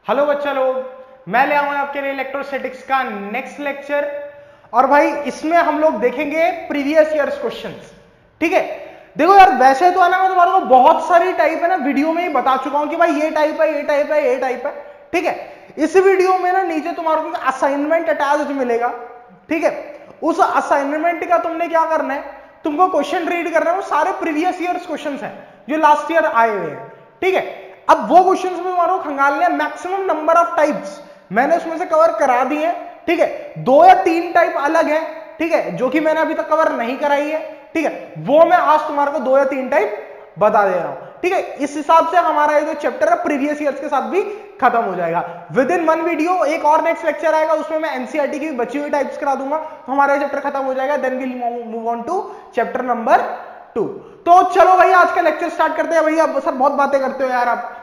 Hello बच्चा लोग, मैं ले आऊंगा आपके लिए इलेक्ट्रोस्टैटिक्स का नेक्स्ट लेक्चर। और भाई इसमें हम लोग देखेंगे प्रीवियस ईयर्स क्वेश्चंस। ठीक है, देखो यार वैसे तो है ना, मैं तुम्हारे को बहुत सारी टाइप है ना वीडियो में ही बता चुका हूं कि भाई ये टाइप है, ये टाइप है, ये टाइप है। ठीक है, इस वीडियो में ना नीचे तुम्हारे को असाइनमेंट अटैच्ड मिलेगा। ठीक है, उस असाइनमेंट का तुमने क्या करना है, तुमको क्वेश्चन रीड करना है। वो सारे प्रीवियस ईयर्स क्वेश्चंस हैं जो लास्ट ईयर आए हुए हैं। ठीक है, अब वो क्वेश्चंस में तुम्हारे को खंगालने हैं मैक्सिमम नंबर ऑफ टाइप्स, मैंने उसमें से कवर करा दिए हैं। ठीक है, 2 या 3 टाइप अलग है, ठीक है, जो कि मैंने अभी तक कवर नहीं कराई है। ठीक है, वो मैं आज तुम्हारे को 2 या 3 टाइप बता दे रहा हूं। ठीक है, इस हिसाब से हमारा ये जो चैप्टर है प्रीवियस ईयर्स के साथ भी खत्म हो जाएगा। विद इन 1 वीडियो एक और नेक्स्ट लेक्चर आएगा, उसमें मैं एनसीईआरटी की बची हुई टाइप्स करा दूंगा, तो हमारा ये चैप्टर खत्म हो जाएगा। Then will move on to chapter number 2। तो चलो भाई आज का लेक्चर स्टार्ट करते हैं। भैया सर बहुत बातें करते हो यार, आप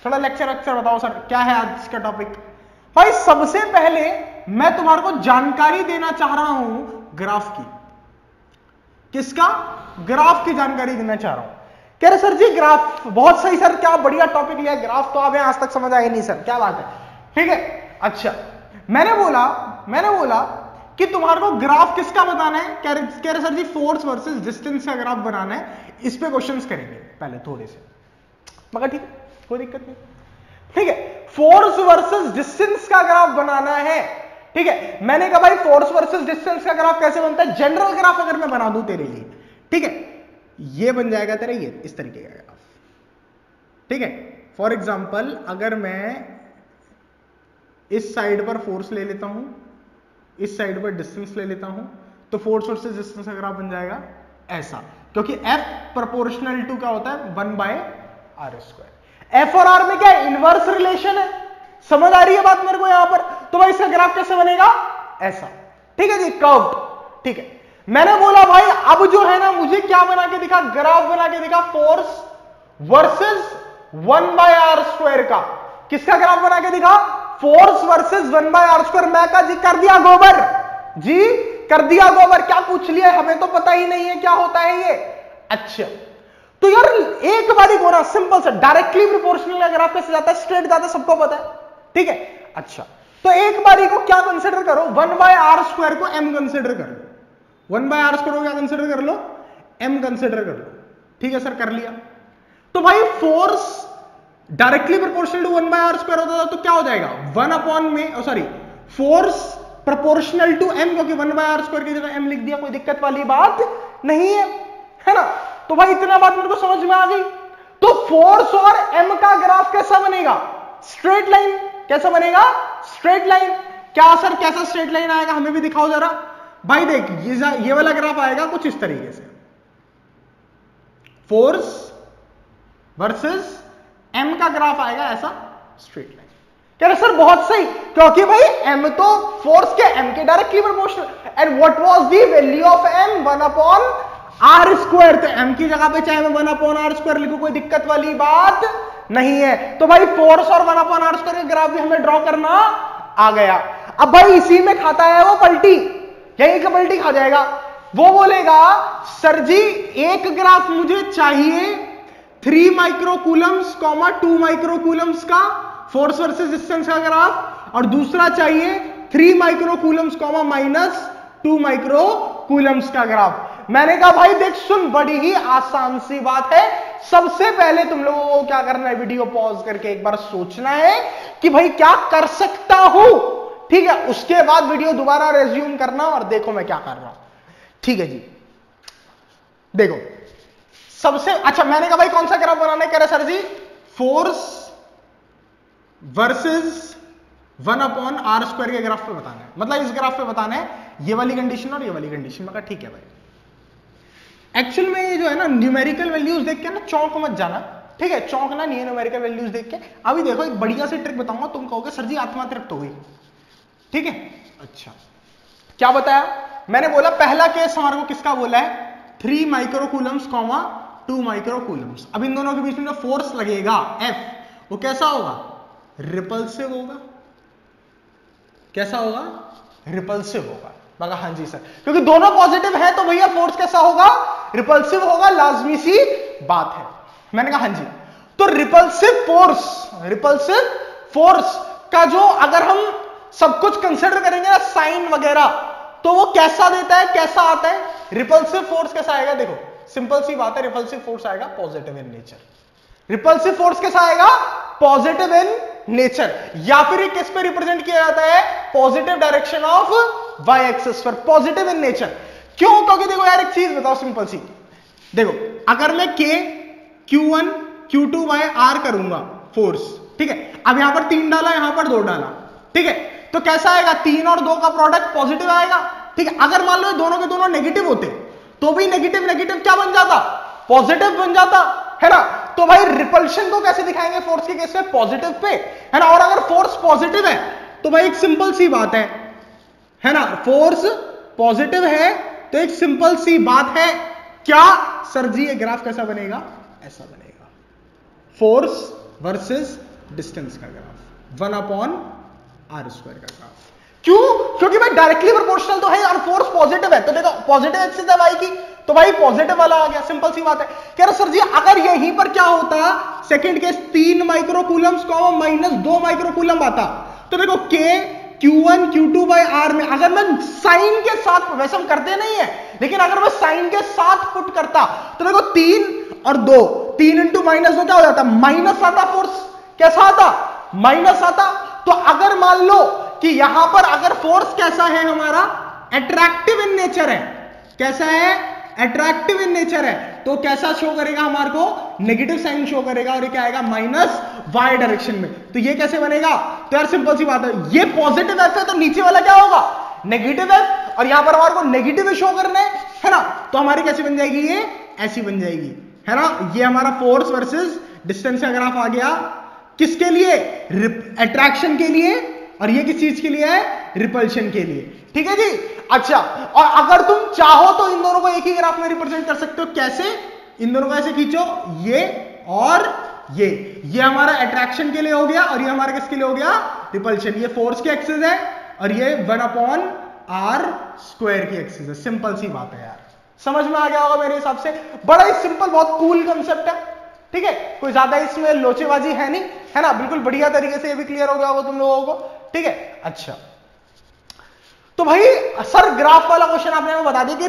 थोड़ा लेक्चर बताओ सर, क्या है आज का टॉपिक। भाई सबसे पहले मैं तुम्हारे को जानकारी देना चाह रहा हूं ग्राफ की। किसका? ग्राफ की जानकारी देना चाह रहा हूं। कह रहे सर जी ग्राफ बहुत सही सर, क्या बढ़िया टॉपिक लिया, ग्राफ तो आप आज तक समझ आए नहीं सर, क्या बात है। ठीक है, अच्छा मैंने बोला कि तुम्हारे को ग्राफ किसका बताना है। कह रहे सर जी फोर्स वर्सेस डिस्टेंस का ग्राफ बनाना है। इस पे क्वेश्चंस करेंगे पहले थोड़े से, मगर ठीक है कोई दिक्कत नहीं। ठीक है, फोर्स वर्सेस डिस्टेंस का ग्राफ बनाना है। ठीक है, मैंने कहा भाई फोर्स वर्सेस डिस्टेंस का ग्राफ कैसे बनता है, जनरल ग्राफ अगर मैं बना दूं तेरे लिए, ठीक है, ये बन जाएगा तेरा ये इस तरीके का ग्राफ। ठीक है, फॉर एग्जांपल अगर मैं इस साइड पर फोर्स ले लेता हूं, इस साइड पर डिस्टेंस ले लेता हूं, तो फोर्स वर्सेस डिस्टेंस का ग्राफ बन जाएगा ऐसा, क्योंकि F प्रोपोर्शनल टू क्या होता है 1/r²। F और R में क्या इनवर्स रिलेशन है, समझ आ रही है बात मेरे को यहां पर। तो भाई इसका ग्राफ कैसे बनेगा, ऐसा। ठीक है जी, कर्व्ड। ठीक है, मैंने बोला भाई अब जो है ना मुझे क्या बना के दिखा, ग्राफ बना के दिखा फोर्स वर्सेस 1/r² का। किसका ग्राफ बना के दिखा, फोर्स वर्सेस 1/r²। मैं कहा जी कर दिया गोबर, जी कर दिया गोबर, क्या पूछ लिया, हमें तो पता ही नहीं है क्या होता है ये। अच्छा तो यार एक बारी गोरा सिंपल सा डायरेक्टली प्रोपोर्शनल का ग्राफ कैसे जाता है, स्ट्रेट जाता है, सबको पता है। ठीक है, अच्छा तो एक बारी को क्या कंसिडर करो, 1/r² को m कंसिडर कर लो। 1/r² को क्या कंसिडर कर लो, m कंसिडर कर लो। ठीक है सर कर लिया। तो भाई force directly proportional to 1/r² होता था तो क्या हो जाएगा 1/में फोर्स प्रोपोर्शनल टू m, क्योंकि 1/r² की जगह m लिख दिया, कोई दिक्कत वाली बात नहीं है ना। तो भाई इतना बात मेरे को समझ में आ गई। तो फोर्स और m का ग्राफ कैसा बनेगा, स्ट्रेट लाइन। कैसा बनेगा, स्ट्रेट लाइन। क्या सर कैसा स्ट्रेट लाइन आएगा, हमें भी दिखाओ जरा। भाई देख ये वाला ग्राफ आएगा कुछ इस तरीके से, फोर्स वर्सेस m का ग्राफ आएगा ऐसा, स्ट्रेट लाइन। कह रहे सर बहुत सही, क्योंकि भाई m तो फोर्स के m के directly proportional, and what was the value of m 1/r²। तो m की जगह पे चाहे मैं 1/r² लिखूं, कोई दिक्कत वाली बात नहीं है। तो भाई फोर्स और 1/r² का ग्राफ भी हमें ड्रॉ करना आ गया। अब भाई इसी में खाता है वो पलटी, यही का पलटी खा जाएगा। वो बोलेगा सर जी एक ग्राफ मुझे चाहिए 3 माइक्रोकूलम्स, 2 माइक्रोकूलम्स का फोर्स वर्सेस डिस्टेंस का ग्राफ, और दूसरा चाहिए 3 माइक्रोकूलम्स, -2 माइक्रोकूलम्स का ग्राफ। मैंने कहा भाई देख सुन, बड़ी ही आसान सी बात है। सबसे पहले तुम लोगों को क्या करना है, वीडियो पॉज करके एक बार सोचना है कि भाई क्या कर सकता हूं। ठीक है, उसके बाद वीडियो दोबारा रेज्यूम करना और देखो मैं क्या कर रहा हूं। ठीक है जी, देखो सबसे अच्छा मैंने कहा भाई कौन सा ग्राफ बनाना है, कह रहे सर जी फोर्स वर्सेस 1/r² के ग्राफ पे बताना है, मतलब इस ग्राफ पे बताना है ये वाली कंडीशन और ये वाली कंडीशन। मैं कहा ठीक है भाई। एक्चुअल में ये जो है ना न्यूमेरिकल वैल्यूज देख के ना चौंक मत जाना। ठीक है, चौंकना नहीं है न्यूमेरिकल वैल्यूज देख के। अभी देखो एक बढ़िया सी ट्रिक बताऊंगा, तुम कहोगे सर जी आत्मातिरिक्त हो गई। ठीक है, अच्छा क्या बताया मैंने, बोला पहला केस हमारे को किसका बोला है 3 माइक्रोकूलम्स, 2 माइक्रोकूलम्स। अब इन दोनों के बीच में जो फोर्स लगेगा F वो कैसा होगा, रिपल्सिव होगा। कैसा होगा, रिपल्सिव होगा। मगर हाँ जी सर, क्योंकि दोनों पॉजिटिव है तो भैया फोर्स कैसा होगा, रिपल्सिव होगा, लाजमी सी बात है। मैंने कहा हाँ जी। तो रिपल्सिव फोर्स का जो अगर हम सब कुछ कंसिडर करेंगे ना, साइन वगैरह, तो वो कैसा देता है, कैसा आता है? रिपल्सिव फोर्स कैसा आएगा? देखो सिंपल सी बात है, रिपल्सिव फोर्स आएगा positive in nature. Repulsive force कैसा आएगा? Positive in nature. या फिर ये किस पे रिप्रेजेंट किया जाता है? Positive direction of Y axis पर, पॉजिटिव इन नेचर। क्यों? क्योंकि देखो यार एक चीज बताओ सिंपल सी, देखो अगर मैं K Q1 Q2 by R करूंगा फोर्स, ठीक है, अब यहां पर 3 डाला, यहां पर 2 डाला, ठीक है, तो कैसा आएगा? 3 और 2 का प्रोडक्ट पॉजिटिव आएगा, ठीक है। अगर मान लो दोनों के दोनों नेगेटिव होते तो भी नेगेटिव नेगेटिव क्या बन जाता? पॉजिटिव बन जाता, है ना। तो भाई रिपल्शन को कैसे दिखाएंगे फोर्स के केस में? पॉजिटिव पे, है ना। और अगर फोर्स पॉजिटिव है तो भाई एक सिंपल सी बात है ना, फोर्स पॉजिटिव है तो एक सिंपल सी बात है, क्या सर जी ये ग्राफ कैसा बनेगा? ऐसा बनेगा, फोर्स वर्सेस डिस्टेंस का ग्राफ, 1/r² का ग्राफ। क्यों? क्योंकि भाई डायरेक्टली प्रोपोर्शनल तो है और फोर्स पॉजिटिव है, तो देखो पॉजिटिव एक्सिस है वाई की, तो भाई पॉजिटिव वाला आ गया, सिंपल सी बात है। कह रहे सर जी अगर यहीं पर क्या होता, सेकंड केस 3 माइक्रोकूलम्स को -2 माइक्रोकूलम आता, तो देखो K Q1 Q2 by R में अगर मैं साइन के साथ, वैसे हम करते नहीं है, लेकिन अगर मैं साइन के साथ पुट करता तो देखो 3 और 2, 3 × -2 क्या हो जाता? माइनस आता, फोर्स कैसा आता? माइनस आता। तो अगर मान लो कि यहां पर अगर फोर्स कैसा है हमारा? अट्रैक्टिव इन नेचर है, कैसा है? अट्रैक्टिव इन नेचर है, तो कैसा शो करेगा हमारे को? नेगेटिव साइन शो करेगा, और ये क्या आएगा? -y डायरेक्शन में। तो ये कैसे बनेगा? तो यार सिंपल सी बात है, ये पॉजिटिव एफ है तो नीचे वाला क्या होगा? नेगेटिव एफ, और यहां पर हमारे को नेगेटिव शो करना है ना, तो हमारी कैसी बन जाएगी? ये ऐसी बन जाएगी, है ना। ये हमारा फोर्स वर्सेस डिस्टेंस का ग्राफ आ गया, किसके लिए? अट्रैक्शन के लिए, और ये किस चीज के लिए है? रिपल्शन के लिए, ठीक है जी। अच्छा, और अगर तुम चाहो तो इन दोनों को एक ही ग्राफ में रिप्रेजेंट कर सकते हो, कैसे? इन दोनों को ऐसे खींचो, ये और ये हमारा अट्रैक्शन के लिए हो गया, और ये हमारा किसके लिए हो गया? रिपल्शन। ये फोर्स की एक्सिस है और ये 1/r² की एक्सिस है। सिंपल सी बात है यार, समझ में आ गया होगा मेरे हिसाब से। बड़ा ही सिंपल, बहुत कूल कंसेप्ट है, ठीक है, कोई ज्यादा इसमें लोचेबाजी है नहीं, है ना। बिल्कुल बढ़िया तरीके से ये भी क्लियर हो गया होगा तुम लोगों को, ठीक है। अच्छा, तो भाई सर ग्राफ वाला क्वेश्चन आपने हमें बता दिया कि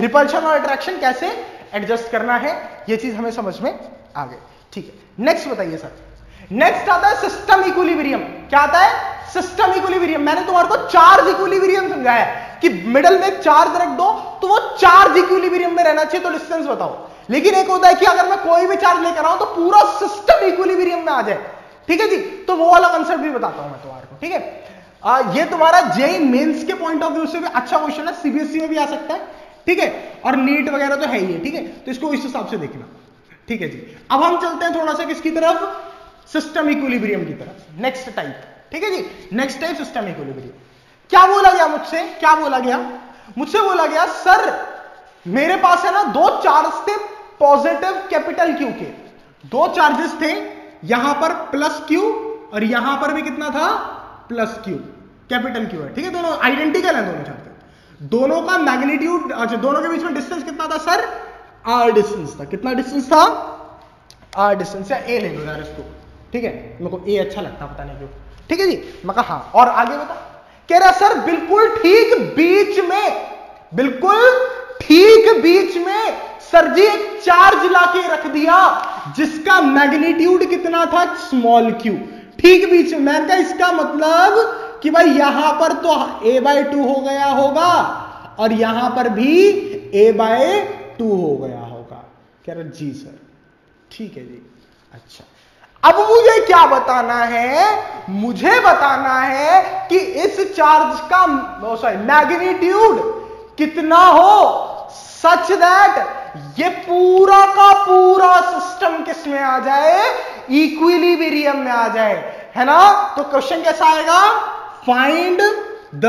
रिपल्शन और अट्रैक्शन कैसे एडजस्ट करना है, ये चीज हमें समझ में आ गई, ठीक है। नेक्स्ट बताइए सर। नेक्स्ट आता है सिस्टम इक्विलिब्रियम। क्या आता है? System equilibrium. मैंने तुम्हारे को चार्ज इक्विलिब्रियम समझाया है कि मिडल में चार्ज रख दो तो वो चार्ज इक्विलिब्रियम में रहना चाहिए, तो डिस्टेंस बताओ। लेकिन एक होता है कि अगर मैं कोई भी चार्ज लेकर आऊं तो पूरा सिस्टम इक्विलिब्रियम में आ जाए, ठीक है जी, तो वो वाला कंसेप्ट भी बताता हूं मैं तुम्हारे को, ठीक है। ये तुम्हारा जेईई मेंस के पॉइंट ऑफ व्यू से भी अच्छा क्वेश्चन है, सीबीएसई में भी आ सकता है, ठीक है, और नीट वगैरह तो है ही है, ठीक है, तो इसको इस हिसाब से देखना, ठीक है जी। अब हम चलते हैं थोड़ा सा किसकी तरफ? सिस्टम इक्विलिब्रियम की तरफ। नेक्स्ट टाइप, ठीक है जी, नेक्स्ट टाइप सिस्टम इक्विलिब्रियम। क्या बोला गया मुझसे? क्या बोला गया मुझसे? बोला गया सर मेरे पास है ना 2 चार्ज थे पॉजिटिव कैपिटल क्यू के, 2 चार्जेस थे, यहां पर +q और यहां पर भी कितना था? +q, कैपिटल क्यू है, ठीक है, दोनों आइडेंटिकल है दोनों चार्ज, दोनों का मैग्नीट्यूड, अच्छा दोनों के बीच में डिस्टेंस कितना था सर? r डिस्टेंस था। कितना डिस्टेंस था? r डिस्टेंस, या a ले लो यार इसको, ठीक है, मेरे को a अच्छा लगता पता नहीं क्यों, ठीक है जी। मैं कहा हाँ, और आगे बता। कह रहा सर बिल्कुल ठीक बीच में, बिल्कुल ठीक बीच में सर जी एक चार्ज लाके रख दिया जिसका मैग्नीट्यूड कितना था? स्मॉल q, ठीक बीच में। मैंने कहा इसका मतलब कि भाई यहां पर तो a/2 हो गया होगा और यहां पर भी a/2 हो गया होगा। कह रहा जी सर, ठीक है जी। अच्छा, अब मुझे क्या बताना है? मुझे बताना है कि इस चार्ज का मैग्नीट्यूड कितना हो सच दैट ये पूरा का पूरा सिस्टम किस में आ जाए? इक्विलिब्रियम में आ जाए, है ना। तो क्वेश्चन कैसा आएगा? Find the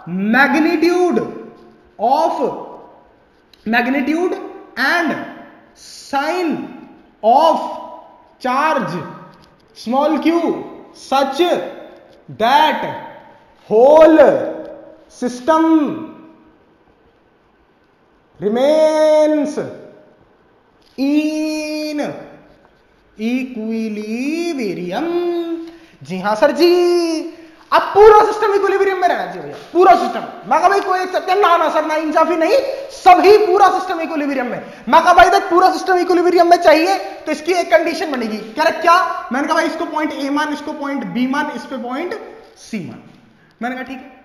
magnitude and sign of charge small q such that whole system remains in equilibrium। जी हाँ सर जी, अब पूरा सिस्टम इक्विलिब्रियम में रहना चाहिए भैया, पूरा सिस्टम। मैं कहा भाई कोई एक्सेप्शन ना ना सर, ना इंसाफी नहीं, सभी पूरा सिस्टम इक्विलिब्रियम में। मैं कहा भाई देख पूरा सिस्टम इक्विलिब्रियम में चाहिए तो इसकी एक कंडीशन बनेगी। कह रहा क्या? मैंने कहा भाई इसको पॉइंट ए मान, इसको पॉइंट बी मान, इस पे पॉइंट सी मान। मैंने कहा ठीक है।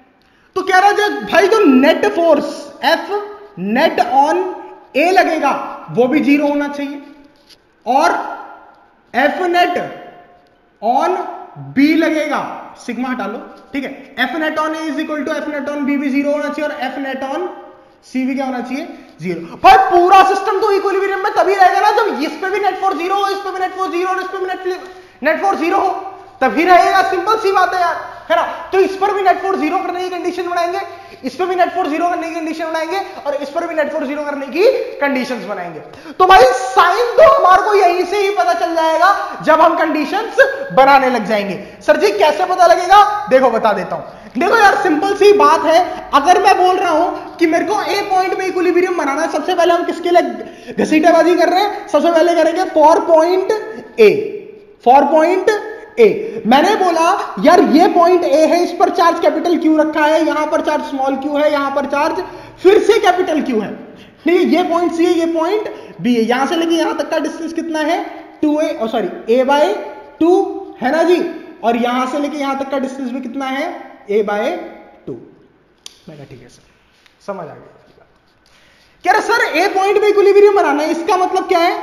तो कह रहा है भाई जो net force F net on A लगेगा वो भी 0 होना चाहिए, और एफ नेट ऑन बी लगेगा, सिग्मा हटा लो, ठीक है, F net on A is equal to F net on B भी 0 होना चाहिए, और एफ नेट ऑन सी भी क्या होना चाहिए? 0। भाई पूरा सिस्टम तो इक्विलिब्रियम में तभी रहेगा ना जब इस पे भी नेट फोर्स 0 हो, इस पे भी नेट फोर्स 0 और इस पे भी नेट फोर्स 0 हो, तभी रहेगा। सिंपल सी बात है यार, है ना? तो इस पर भी नेट फोर्स 0 करने की कंडीशन बनाएंगे, इस पर भी नेट फोर्स 0 करने की कंडीशन बनाएंगे, और इस पर भी नेट फोर्स 0 करने की कंडीशंस बनाएंगे। तो भाई साइन तो हमारे को यहीं से ही पता चल जाएगा जब हम कंडीशंस बनाने लग जाएंगे। सर जी कैसे पता लगेगा? देखो बता देता हूं। देखो यार सिंपल सी बात है, अगर मैं बोल रहा हूं कि मेरे को ए पॉइंट में इक्विलिब्रियम बनाना है, सबसे पहले हम किसके लिए घसीटेबाजी कर रहे हैं? सबसे पहले करेंगे for point A, for point A. मैंने बोला यार ये पॉइंट ए है, इस पर चार्ज कैपिटल क्यू रखा है, यहां पर चार्ज स्मॉल क्यू है, यहां पर चार्ज फिर से कैपिटल क्यू है, ठीक है। ये पॉइंट सी है, ये पॉइंट बी है, यहां से लेके यहां तक का डिस्टेंस कितना है? 2a, सॉरी a/2 है ना जी, और यहां से लेके यहां तक का डिस्टेंस भी कितना है? a/2। मैं कहा ठीक है सर, समझ आ गया। कह रहे सर ए पॉइंट में इक्विलिब्रियम बनाना है, इसका मतलब क्या है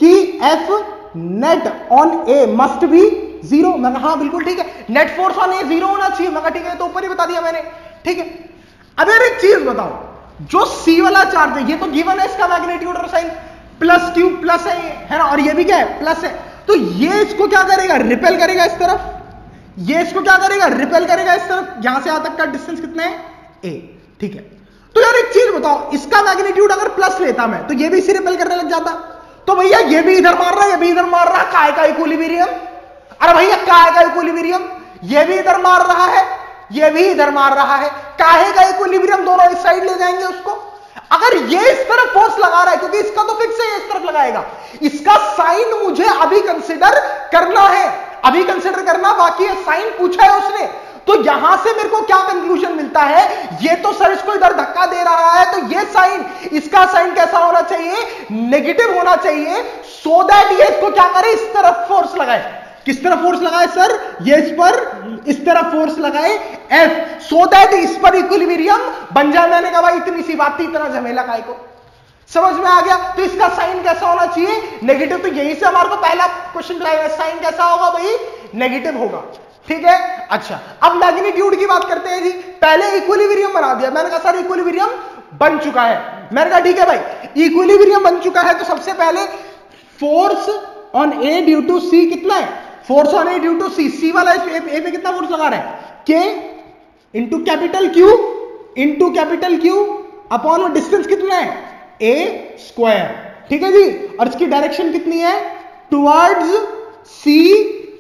कि F net on A must be 0। मैं कहा हाँ बिल्कुल ठीक है, नेट फोर्स ऑन ए 0 होना चाहिए। मैं कहा ठीक है, तो ऊपर ही बता दिया मैंने, ठीक है। अब यार एक चीज बताओ, जो सी वाला चार्ज है ये तो गिवन है, इसका मैग्नीट्यूड और साइन प्लस क्यू प्लस है ना, और ये भी क्या है? प्लस है। तो ये इसको क्या करेगा? रिपेल करेगा इस तरफ, ये इसको क्या करेगा? रिपेल करेगा इस तरफ। यहां से यहां तक का डिस्टेंस कितना है? a, ठीक है। तो यार एक चीज बताओ, इसका मैग्नीट्यूड अगर प्लस लेता मैं तो ये भी इसे रिपेल करने लग जाता, तो भैया ये भी इधर मार रहा है, ये भी इधर मार रहा है, काय का इक्विलिब्रियम? अरे भैया काय का इक्विलिब्रियम? ये भी इधर मार रहा है, ये भी इधर मार रहा है, काहे का इक्विलिब्रियम? दोनों इस साइड ले जाएंगे उसको। अगर ये इस तरफ फोर्स लगा रहा है, क्योंकि इसका तो फिक्स है ये इस तरफ लगाएगा, इसका साइन मुझे अभी कंसिडर करना है, अभी कंसिडर करना बाकी है, साइन पूछा है उसने। तो यहां से मेरे को क्या कंक्लूजन मिलता है? ये तो सर इसको इधर धक्का दे रहा है, तो ये साइन, इसका साइन कैसा होना चाहिए? नेगेटिव होना चाहिए, सो दैट ये इसको क्या करे? इस तरफ फोर्स लगाए। किस तरफ फोर्स लगाए सर? ये इस पर इस तरफ फोर्स लगाए F, सो दैट इस पर इक्विलिब्रियम बन जाए। मैंने कहा भाई इतनी सी बात थी, इतना झमेला काय को? समझ में आ गया? तो इसका साइन कैसा होना चाहिए? नेगेटिव। तो यहीं से हमारे को पहला क्वेश्चन लगाएगा, साइन कैसा होगा भाई? नेगेटिव होगा, ठीक है। अच्छा अब मैग्नीट्यूड की बात करते हैं जी। पहले इक्विलिब्रियम बना दिया, मैंने कहा सर इक्विलिब्रियम बन चुका है। मैंने कहा ठीक है भाई इक्विलिब्रियम बन चुका है, तो सबसे पहले force on A due to C कितना है? Force on A due to C, C वाला ए पे कितना फोर्स लगा रहा है? K into capital Q upon distance कितना है? ए स्क्वायर, ठीक है जी। और इसकी डायरेक्शन कितनी है? टुवर्ड्स सी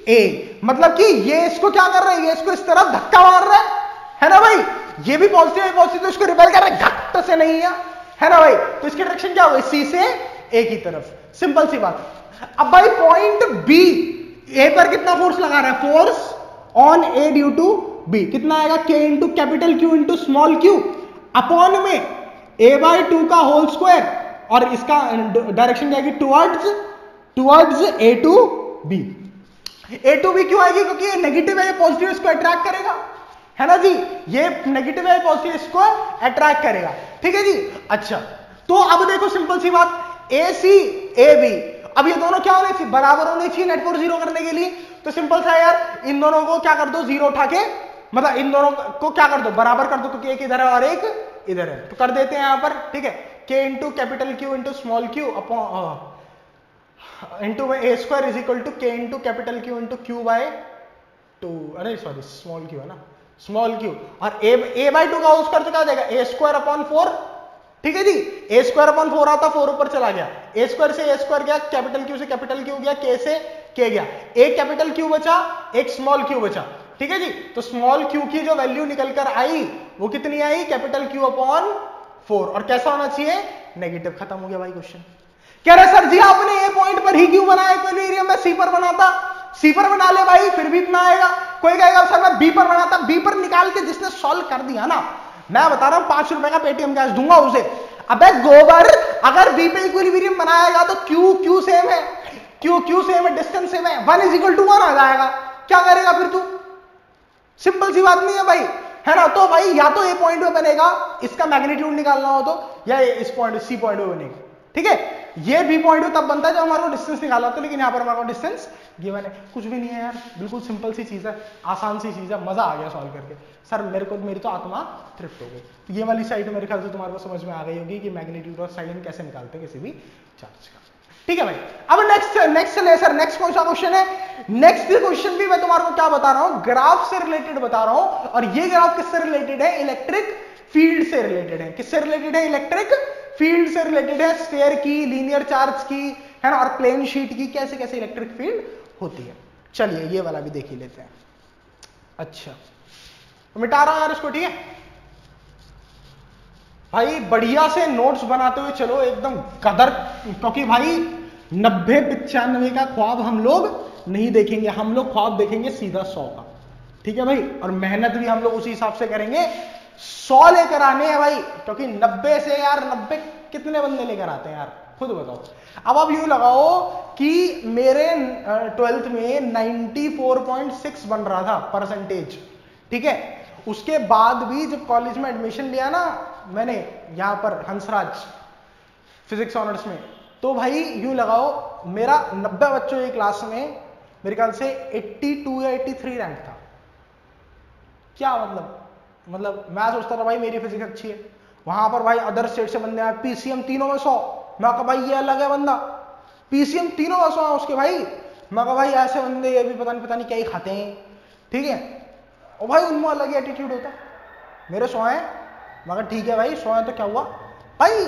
ए। मतलब कि ये इसको क्या कर रहा है? ये इसको इस तरफ धक्का मार रहा है ना भाई? ये भी पॉजिटिव है, पॉजिटिव, तो इसको रिपेल कर रहा है, घट से नहीं है ना भाई? तो इसकी डायरेक्शन क्या होगी? सी से ए की तरफ, सिंपल सी बात। अब भाई पॉइंट बी, ए पर कितना फोर्स लगा रहा है? Force on A due to B कितना आएगा? K into capital Q into small Q upon में a/2 का होल स्क्वायर, और इसका डायरेक्शन जाएगी towards A to B. A to B क्यों आएगी? क्योंकि ये नेगेटिव है, ये पॉजिटिव इसको अट्रैक्ट करेगा, है ना जी? ये नेगेटिव है, पॉजिटिव इसको अट्रैक्ट करेगा, ठीक है जी। अच्छा तो अब देखो सिंपल सी बात, ए सी ए बी, अब ये दोनों क्या होने चाहिए? बराबर होने चाहिए नेट फोर्स 0 करने के लिए। तो सिंपल सा यार, इन दोनों को क्या कर दो? 0 उठा के, मतलब इन दोनों को क्या कर दो? बराबर कर दो, क्योंकि एक इधर है और एक इधर है, तो कर देते हैं यहां पर, ठीक है। K into capital Q into small Q upon into A square is equal to K into capital Q into क्यू/2, अरे सॉरी स्मॉल क्यू है ना, स्मॉल क्यू, और a/2 का होल स्क्वायर तो क्या देगा? ए स्क्वायर अपॉन 4, ठीक है जी। ए स्क्वायर अपॉन 4 आता, 4 ऊपर चला गया, ए स्क्वायर से ए स्क्वायर गया, कैपिटल क्यू से कैपिटल क्यू गया, के से के गया, एक कैपिटल क्यू बचा, एक स्मॉल क्यू बचा, ठीक है जी। तो स्मॉल क्यू की जो वैल्यू निकल कर आई वो कितनी आई? कैपिटल क्यू अपॉन 4, और कैसा होना चाहिए? नेगेटिव। खत्म हो गया भाई क्वेश्चन। कह रहे सर जी आपने ए पॉइंट पर ही क्यों बनाया इक्विलिब्रियम में सी पर बनाता? सी पर बना ले भाई, फिर भी इतना आएगा। कोई कहेगा सर मैं बी पर बनाता, बी पर निकाल के जिसने सॉल्व कर दिया ना, मैं बता रहा हूं 5 रुपए का पेटीएम कैश दूंगा उसे। अबे गोबर, अगर बी पे इक्विलिब्रियम बनाएगा तो क्यू सेम है, क्यू सेम है, डिस्टेंस सेम है, 1 = 1 आ जाएगा। क्या करेगा फिर तू? सिंपल सी बात नहीं है भाई, है ना। तो भाई या तो ए पॉइंट में बनेगा, इसका मैग्नीट्यूड निकालना हो तो, या इस पॉइंट सी पॉइंट में बनेगा, ठीक है। ये बी पॉइंट में तब बनता है जब हमारे को डिस्टेंस निकालना होता है, लेकिन यहां पर हमारे को डिस्टेंस गिवन है। कुछ भी नहीं है यार, बिल्कुल सिंपल सी चीज है, आसान सी चीज है, मजा आ गया सॉल्व करके। सर मेरी तो आत्मा तृप्त हो गई। तो ये वाली साइड मेरे ख्याल से तुम्हारे को समझ में आ गई होगी कि मैग्नीट्यूड और साइन कैसे निकालते हैं किसी भी चार्ज का, ठीक है भाई। अब नेक्स्ट कौन सा क्वेश्चन है? नेक्स्ट क्वेश्चन भी मैं तुम्हारे को क्या बता रहा हूं, ग्राफ से रिलेटेड बता रहा हूं। और ये ग्राफ किससे रिलेटेड है? इलेक्ट्रिक फील्ड से रिलेटेड है। किससे रिलेटेड है? इलेक्ट्रिक फील्ड से रिलेटेड है। स्फीयर की, लीनियर चार्ज की, है ना, और प्लेन शीट की कैसे कैसे इलेक्ट्रिक फील्ड होती है। चलिए ये वाला भी देख ही लेते हैं। अच्छा, तो मिटा रहा हूं यार इसको, ठीक है भाई। बढ़िया से नोट्स बनाते हुए चलो एकदम कदर, क्योंकि भाई 90-95 का ख्वाब हम लोग नहीं देखेंगे, हम लोग ख्वाब देखेंगे सीधा 100 का, ठीक है भाई। और मेहनत भी हम लोग उसी हिसाब से करेंगे, 100 लेकर आने हैं भाई, क्योंकि 90 से यार 90 कितने बंदे लेकर आते हैं यार, खुद बताओ। अब आप यूं लगाओ कि मेरे 12th में 94.6 बन रहा था परसेंटेज, ठीक है। उसके बाद भी जब कॉलेज में एडमिशन लिया ना मैंने यहां पर हंसराज फिजिक्स ऑनर्स में, तो भाई यूं लगाओ मेरा 90 बच्चों की क्लास में मेरे ख्याल से 82 या 83 रैंक था। क्या मतलब मैं सोचता था भाई मेरी फिजिक्स अच्छी है, वहां पर भाई अदर स्टेट से बंदे आए, पीसीएम तीनों में 100, मैं कहा भाई ये अलग है बंदा, पीसीएम तीनों में 100 है उसके भाई। मैं कहा भाई ऐसे बंदे ये भी पता नहीं क्या ही खाते हैं, ठीक है। और भाई उनमें अलग ही एटीट्यूड होता है। मेरे 100 है, मगर ठीक है भाई 100 है तो क्या हुआ भाई।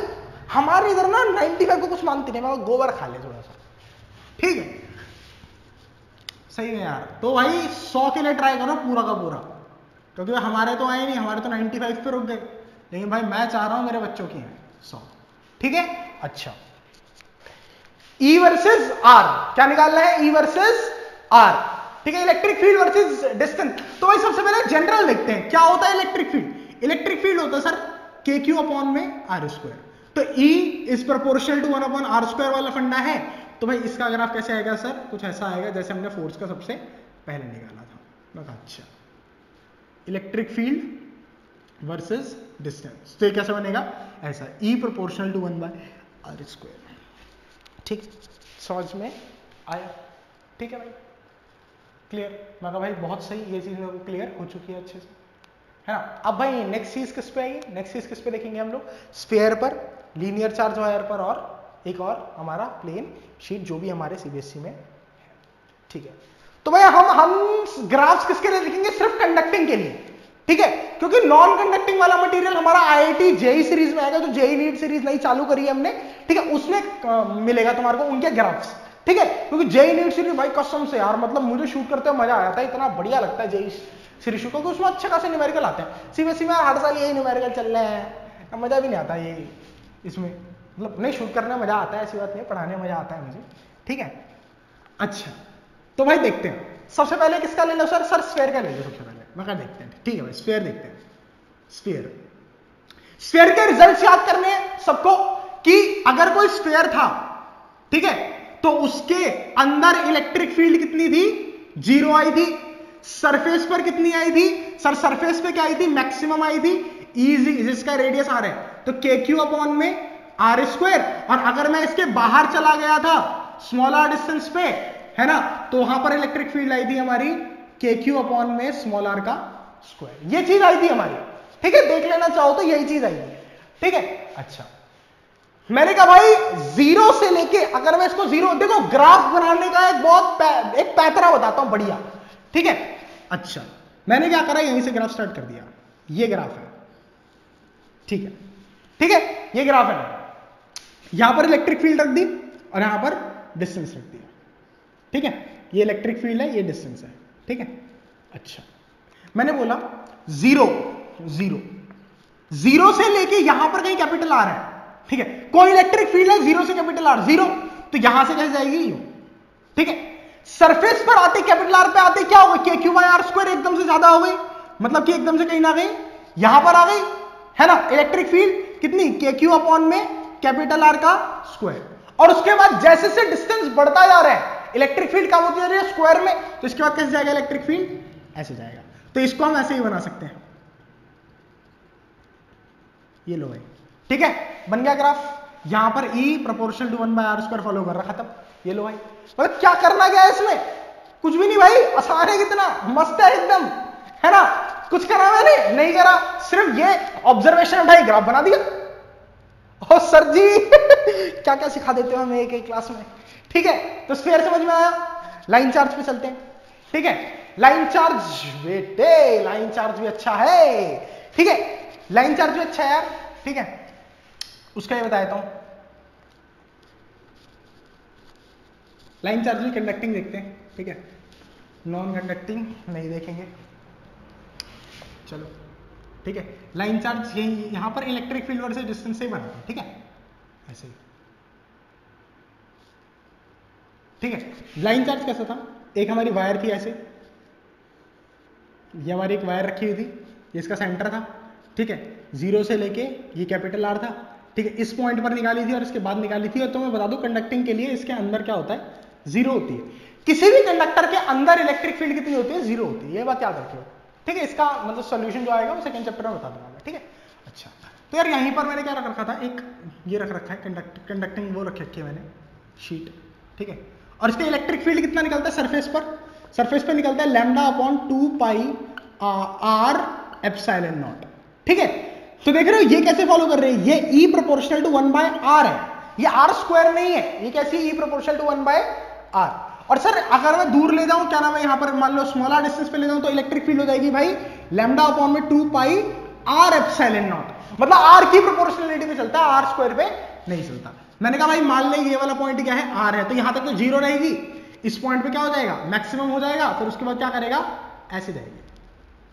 हमारे इधर ना 95 को कुछ मानते नहीं, मगर गोबर खा ले थोड़ा सा, ठीक है, सही है यार। तो भाई 100 के लिए ट्राई करो पूरा का पूरा, क्योंकि हमारे तो आए नहीं, हमारे तो 95 पे रुक गए। लेकिन भाई मैं चाह रहा हूं मेरे बच्चों की है 100, ठीक है। अच्छा, E वर्सेस R क्या निकालना है? E वर्सेस R, ठीक है। Electric field versus distance. तो भाई सबसे पहले जनरल देखते हैं क्या होता है इलेक्ट्रिक फील्ड। इलेक्ट्रिक फील्ड होता है सर KQ/R²। तो E is proportional to 1/R² वाला फंडा है। तो भाई इसका ग्राफ कैसे आएगा सर? कुछ ऐसा आएगा जैसे हमने फोर्स का सबसे पहले निकाला था। मैं कहा अच्छा, इलेक्ट्रिक फील्ड वर्सेस डिस्टेंस, तो ये कैसे बनेगा? ऐसा, E प्रोपोर्शनल टू 1/R²। ठीक, समझ में आया? ठीक है भाई, क्लियर? मैं कहा भाई बहुत सही, ये चीज मेरे को क्लियर हो चुकी है अच्छे से, है ना। अब भाई नेक्स्ट चीज किस पे आएगी? नेक्स्ट चीज किस पे देखेंगे हम लोग? स्फीयर पर, लीनियर चार्ज वायर पर, और एक और हमारा प्लेन शीट जो भी हमारे सीबीएसई में है, ठीक है। तो भाई हम ग्राफ्स किसके लिए लिखेंगे? सिर्फ कंडक्टिंग के लिए, ठीक है। क्योंकि नॉन कंडक्टिंग वाला मटेरियल हमारा आईआईटी जेई सीरीज में आएगा, जो जेई नीट सीरीज नहीं चालू करी है हमने, ठीक है, उसमें मिलेगा तुम्हारे को उनके ग्राफ्स, ठीक है। क्योंकि जेई नीट सीरीज भाई कसम से यार, मतलब मुझे शूट करते हुए मजा आया था, इतना बढ़िया लगता है जेई सीरीज शूट, क्योंकि उसमें अच्छे खासे न्यूमेरिकल आते हैं। सीबीएसई में हर साल यही न्यूमेरिकल चल रहे हैं, मजा भी नहीं आता ये इसमें, मतलब नहीं शूट करने में मजा आता है, ऐसी बात नहीं, पढ़ाने में मजा आता है मुझे, ठीक है। अच्छा, तो भाई देखते हैं सबसे पहले किसका ले लो सर? सर स्फीयर का ले लो सबसे पहले, मैं कहा देखते हैं, ठीक है भाई, स्फीयर देखते हैं। स्फीयर के रिजल्ट्स याद करने हैं सबको कि अगर कोई स्फीयर था, ठीक है, तो उसके अंदर इलेक्ट्रिक फील्ड कितनी थी? 0 आई थी। सरफेस पर कितनी आई थी? सर सरफेस पे क्या आई थी? मैक्सिमम आई थी, इजी, जिसका रेडियस R है, तो KQ/R²। और अगर मैं इसके बाहर चला गया था स्मॉल r डिस्टेंस पे, है ना, तो वहां पर इलेक्ट्रिक फील्ड आई थी हमारी KQ/2। ये चीज आई थी हमारी, ठीक है, देख लेना चाहो तो यही चीज आई थी, ठीक है। अच्छा, मैंने कहा भाई 0 से लेके, अगर मैं इसको 0, देखो ग्राफ बनाने का एक पैतरा बताता हूं बढ़िया, ठीक है। अच्छा, मैंने क्या करा, यहीं से ग्राफ स्टार्ट कर दिया, ये ग्राफ है, ठीक है, ठीक है, ये ग्राफ है। यहां पर इलेक्ट्रिक फील्ड रख दी और यहां पर डिस्टेंस रख दिया, ठीक है। ये इलेक्ट्रिक फील्ड है, ये डिस्टेंस है, ठीक है। अच्छा, मैंने बोला 0 से लेके यहां पर कहीं कैपिटल R है, ठीक है। कोई इलेक्ट्रिक फील्ड है 0 से कैपिटल R, 0, तो यहां से कैसे जाएगी? यू, ठीक है। सरफेस पर आते कैपिटल आर पे आते क्या होगा, के क्यू बाई आर स्क्वायर एकदम से ज्यादा हो गई, मतलब कि एकदम से कहीं ना गई यहां पर आ गई, है ना। इलेक्ट्रिक फील्ड कितनी, के क्यू अपॉन में कैपिटल आर का स्क्वायर। और उसके बाद जैसे से डिस्टेंस बढ़ता जा रहा है इलेक्ट्रिक फील्ड कम होती जा रही है स्क्वायर में, तो इसके बाद कैसे जाएगा इलेक्ट्रिक फील्ड, ऐसे जाएगा। तो इसको हम ऐसे ही बना सकते हैं, ये लो भाई, ठीक है, बन गया ग्राफ। यहां पर E proportional to 1 by R square follow कर रहा, खत्म। ये लो भाई, मतलब क्या करना क्या है इसमें, कुछ भी नहीं भाई, आसान है, कितना मस्त है एकदम, है ना। कुछ करा मैंने नहीं करा, सिर्फ ये ऑब्जर्वेशन उठाई ग्राफ बना दिया। ओ सर जी क्या क्या सिखा देते हो हमें एक एक क्लास में, ठीक है। तो स्फीयर समझ में आया, लाइन चार्ज पे चलते हैं, ठीक है। लाइन चार्ज बेटे, लाइन चार्ज भी अच्छा है, ठीक है, लाइन चार्ज भी अच्छा है यार, ठीक है। उसका ये बता देता हूं, लाइन चार्ज भी कंडक्टिंग देखते हैं, ठीक है, नॉन कंडक्टिंग नहीं देखेंगे, चलो, ठीक है। लाइन चार्ज यही, यहां पर इलेक्ट्रिक फील्ड वर्सेस डिस्टेंस से बनता है, ठीक है, ऐसे ही, ठीक है। लाइन चार्ज कैसा था, एक हमारी वायर थी ऐसे, ये हमारी एक वायर रखी हुई थी, ये इसका सेंटर था, ठीक है, जीरो से लेके ये कैपिटल आर था, ठीक है, इस पॉइंट पर निकाली थी और इसके बाद निकाली थी। और तो मैं बता दूं कंडक्टिंग के लिए इसके अंदर क्या होता है, जीरो होती है। किसी भी कंडक्टर के अंदर इलेक्ट्रिक फील्ड कितनी होती है, जीरो होती है, ये बात याद रखियो, ठीक है। इसका मतलब सोल्यूशन जो आएगा वो सेकंड चैप्टर में बता दूंगा मैं, ठीक है। अच्छा, तो यार यहीं पर मैंने क्या रख रखा था, एक ये रख रखा है कंडक्टिंग वो रख रखी है मैंने शीट, ठीक है। और इसका इलेक्ट्रिक फील्ड कितना निकलता है सरफेस पर, सरफेस पर निकलता है lambda upon 2 pi R epsilon naught, ठीक है। तो देख रहे हो ये कैसे फॉलो कर रहे हैं, ये E proportional to 1 by R है, ये आर स्क्वायर नहीं है, ये कैसी E proportional to 1 by R. और सर अगर मैं दूर ले जाऊं, क्या नाम है, यहां पर मान लो स्मॉलर डिस्टेंस पे ले जाऊं, तो इलेक्ट्रिक फील्ड हो जाएगी भाई लैम्डा अपॉन में 2 पाई आर एप्सिलॉन नॉट, मतलब आर की प्रोपोर्शनलिटी पे चलता है, आर स्क्वायर पे नहीं चलता। मैंने कहा भाई मान ले ये वाला पॉइंट क्या है, आर है, तो यहां तक तो जीरो रहेगी, इस पॉइंट पे क्या हो जाएगा, मैक्सिमम हो जाएगा, फिर उसके बाद क्या करेगा, ऐसे जाएगी,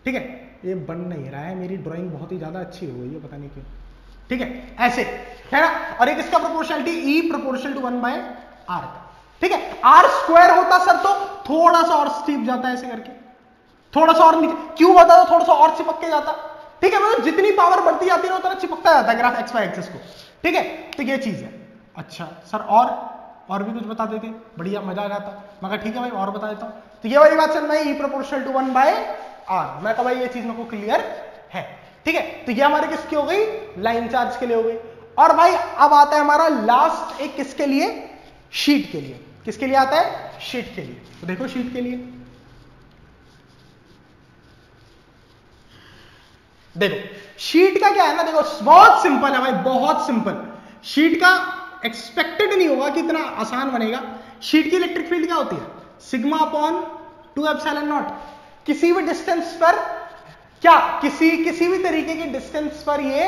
ठीक है। ये बन नहीं रहा है, मेरी ड्राइंग बहुत ही ज्यादा अच्छी हो गई है, पता नहीं क्यों, ठीक है, ऐसे है ना। और एक इसका proportionality E proportional to 1 by R का, ठीक है। आर स्क्वायर होता सर तो थोड़ा सा और स्टीप जाता है ऐसे करके, थोड़ा सा और नीचे, क्यूब होता तो थोड़ा सा और चिपक के जाता, ठीक है। मतलब जितनी पावर बढ़ती जाती है उतना चिपकता जाता है ग्राफ एक्स वाई एक्सिस को, ठीक है। तो ये चीज है। अच्छा सर और भी कुछ बता देते, बढ़िया मजा आ जाता, मगर ठीक है भाई और बता देता हूं। तो ये वाली बात चल रही है, E proportional to 1 by R, मैं कहा भाई ये चीज मेरे को क्लियर है, ठीक है। तो ये हमारे किसकी हो गई, लाइन चार्ज के लिए हो गई। और भाई अब आता है हमारा लास्ट एक किसके लिए, शीट के लिए। किसके लिए आता है, शीट के लिए। तो देखो शीट के लिए, देखो शीट का क्या है ना, देखो बहुत सिंपल है भाई, बहुत सिंपल। शीट का एक्सपेक्टेड नहीं होगा कि इतना आसान बनेगा। शीट की इलेक्ट्रिक फील्ड क्या होती है, सिग्मा अपॉन 2 एप्सिलॉन नॉट। किसी भी डिस्टेंस पर क्या, किसी भी तरीके के डिस्टेंस पर ये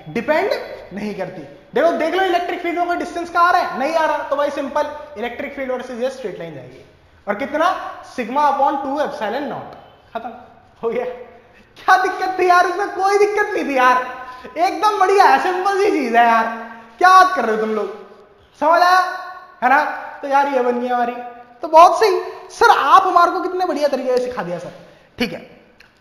डिपेंड नहीं करती। देखो देख लो इलेक्ट्रिक फील्ड में कोई डिस्टेंस का आ रहा है, नहीं आ रहा, तो भाई सिंपल इलेक्ट्रिक फील्ड वर्सेस ये स्ट्रेट लाइन जाएगी, और कितना, सिग्मा अपॉन 2 एप्सिलॉन नॉट, खत्म हो गया। क्या दिक्कत थी यार, इसमें कोई दिक्कत नहीं थी यार, एकदम बढ़िया है, सिंपल सी चीज है यार, क्या बात कर रहे हो तुम लोग, समझ आया है ना। तो यार ये बन गई हमारी, तो बहुत सही सर, आप हमारे को कितने बढ़िया तरीके से सिखा दिया सर, ठीक है।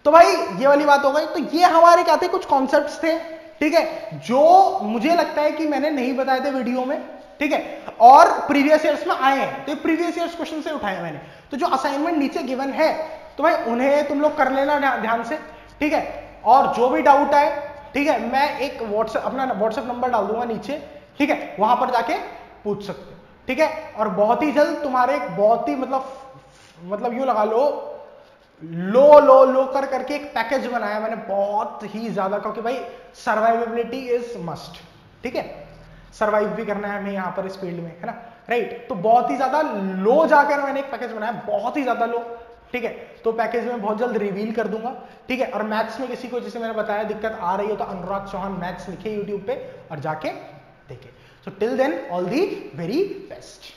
तो भाई ये वाली बात हो गई। तो ये हमारे क्या थे, कुछ कॉन्सेप्ट्स थे, ठीक है, जो मुझे लगता है कि मैंने नहीं बताए थे वीडियो में, ठीक है, और प्रीवियस ईयर्स में आए हैं, तो प्रीवियस ईयर्स क्वेश्चन से उठाए मैंने। तो जो असाइनमेंट नीचे गिवन है, तो भाई उन्हें तुम लोग कर लेना ध्यान से, ठीक है। और जो भी डाउट है, ठीक है, मैं एक अपना व्हाट्सएप नंबर डाल दूंगा नीचे, ठीक है, वहां पर जाके पूछ सकते हो, ठीक है। और बहुत ही जल्द तुम्हारे बहुत ही मतलब यूं लगा लो, लो कर करके एक पैकेज बनाया मैंने बहुत ही ज्यादा, क्योंकि भाई सर्वाइवेबिलिटी इज मस्ट, ठीक है, सर्वाइव भी करना है हमें यहाँ पर इस फील्ड में, है ना, राइट। तो बहुत ही ज्यादा लो जाकर मैंने एक पैकेज बनाया, बहुत ही ज्यादा लो, ठीक है। तो पैकेज में बहुत जल्द रिवील कर दूंगा, ठीक है। और मैथ्स में किसी को, जैसे मैंने बताया, दिक्कत आ रही है तो अनुराग चौहान मैथ्स लिखे यूट्यूब पे और जाके देखे। So till then all the very best.